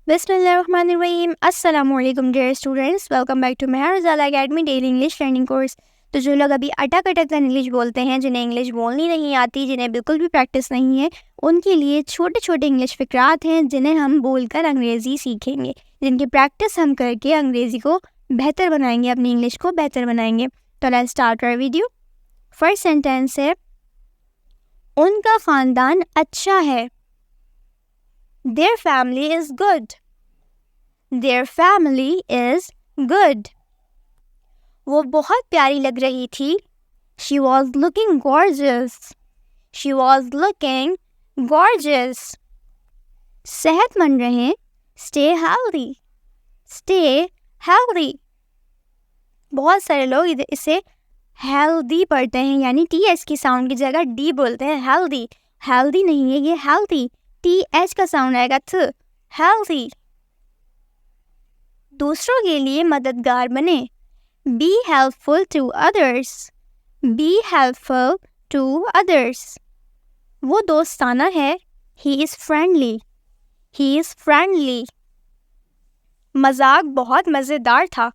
बिस्मिल्लाहिर्रहमानिर्रहीम। अस्सलामुअलैकुम dear students, welcome back to Mehar Razal academy daily English learning course. तो जो लोग अभी अटक अटक कर इंग्लिश बोलते हैं, जिन्हें इंग्लिश बोलनी नहीं आती, जिन्हें बिल्कुल भी प्रैक्टिस नहीं है, उनके लिए छोटे छोटे इंग्लिश फ़िक्रात हैं जिन्हें हम बोलकर अंग्रेज़ी सीखेंगे, जिनकी प्रैक्टिस हम करके अंग्रेज़ी को बेहतर बनाएंगे, अपनी इंग्लिश को बेहतर बनाएंगे। तो let's start our video. First sentence है, उनका ख़ानदान अच्छा है। Their family is good. Their family is good. वो बहुत प्यारी लग रही थी. She was looking gorgeous. She was looking gorgeous. सेहतमंद रहें. Stay healthy. Stay healthy. बहुत सारे लोग इसे healthy पढ़ते हैं, यानी TH की साउंड की जगह D बोलते हैं. healthy. healthy नहीं है, ये healthy. TH का साउंड आएगा थ. healthy. दूसरों के लिए मददगार बने. Be helpful to others. Be helpful to others. वो दोस्ताना है. He is friendly. He is friendly. मजाक बहुत मज़ेदार था.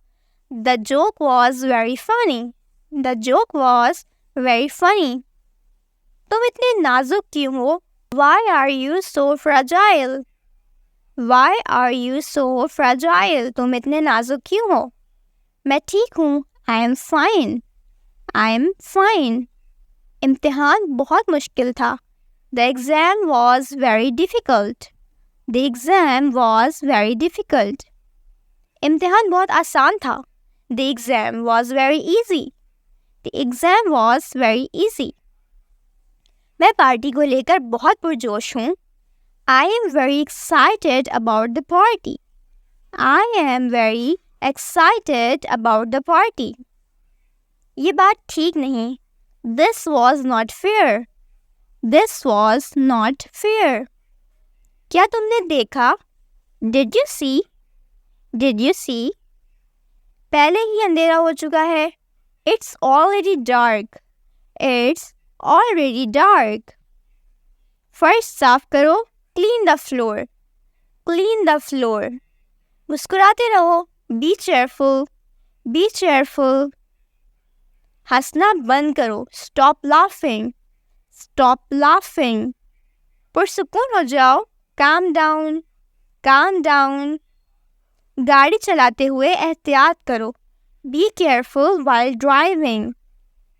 The joke was very funny. The joke was very funny. तुम इतने नाजुक क्यों हो? Why are you so fragile? Why are you so fragile? तुम इतने नाजुक क्यों हो? मैं ठीक हूँ. I am fine. I am fine. इम्तिहान बहुत मुश्किल था. The exam was very difficult. The exam was very difficult. इम्तिहान बहुत आसान था. The exam was very easy. The exam was very easy. मैं पार्टी को लेकर बहुत पुरजोश हूँ. I am very excited about the party. I am very excited about the party. ये बात ठीक नहीं. This was not fair. This was not fair. क्या तुमने देखा? Did you see? Did you see? पहले ही अंधेरा हो चुका है. It's already dark. It's already dark. फर्श साफ करो. Clean the floor. Clean the floor. मुस्कुराते रहो. Be cheerful. Be cheerful. हंसना बंद करो. Stop laughing. Stop laughing. पुरसुकून हो जाओ. Calm down. Calm down. गाड़ी चलाते हुए एहतियात करो. Be careful while driving.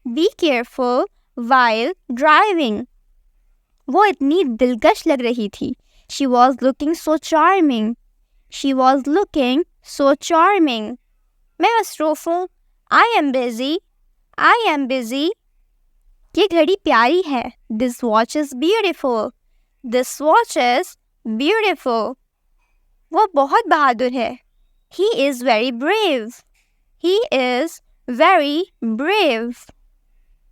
Be careful while driving. वो इतनी दिलकश लग रही थी. She was looking so charming. She was looking so charming. मैं मसरूफ़ हूँ. I am busy. I am busy. ये घड़ी प्यारी है. This watch is beautiful. This watch is beautiful. वो बहुत बहादुर है. He is very brave. He is very brave.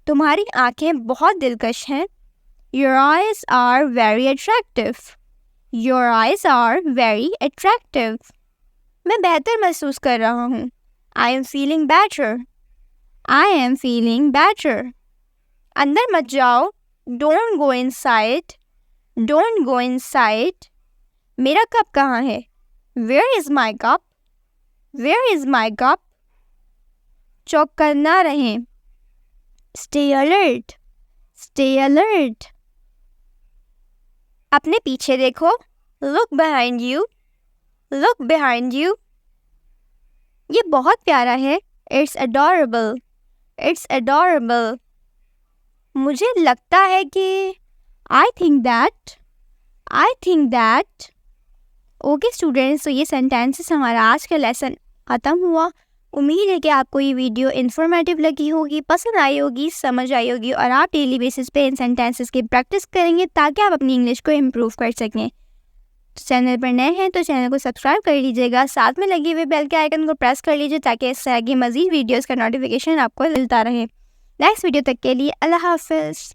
तुम्हारी आंखें बहुत दिलकश हैं. Your eyes are very attractive. Your eyes are very attractive. मैं बेहतर महसूस कर रहा हूँ. I am feeling better. I am feeling better. अंदर मत जाओ. Don't go inside. Don't go inside. मेरा कप कहाँ है? Where is my cup? Where is my cup? चौकन्ना ना रहें. Stay alert. Stay alert. अपने पीछे देखो. Look behind you. Look behind you. ये बहुत प्यारा है. It's adorable. It's adorable. मुझे लगता है कि I think that. I think that. Okay students, तो ये सेंटेंसेस हमारा आज का लेसन ख़त्म हुआ. उम्मीद है कि आपको ये वीडियो इन्फॉर्मेटिव लगी होगी, पसंद आई होगी, समझ आई होगी और आप डेली बेसिस पे इन सेंटेंसेस की प्रैक्टिस करेंगे ताकि आप अपनी इंग्लिश को इम्प्रूव कर सकें. तो चैनल पर नए हैं तो चैनल को सब्सक्राइब कर लीजिएगा. साथ में लगे हुए बेल के आइकन को प्रेस कर लीजिए ताकि इस तरह की मज़ीद वीडियोज़ का नोटिफिकेशन आपको मिलता रहे. नेक्स्ट वीडियो तक के लिए अल्लाह हाफ़िज़.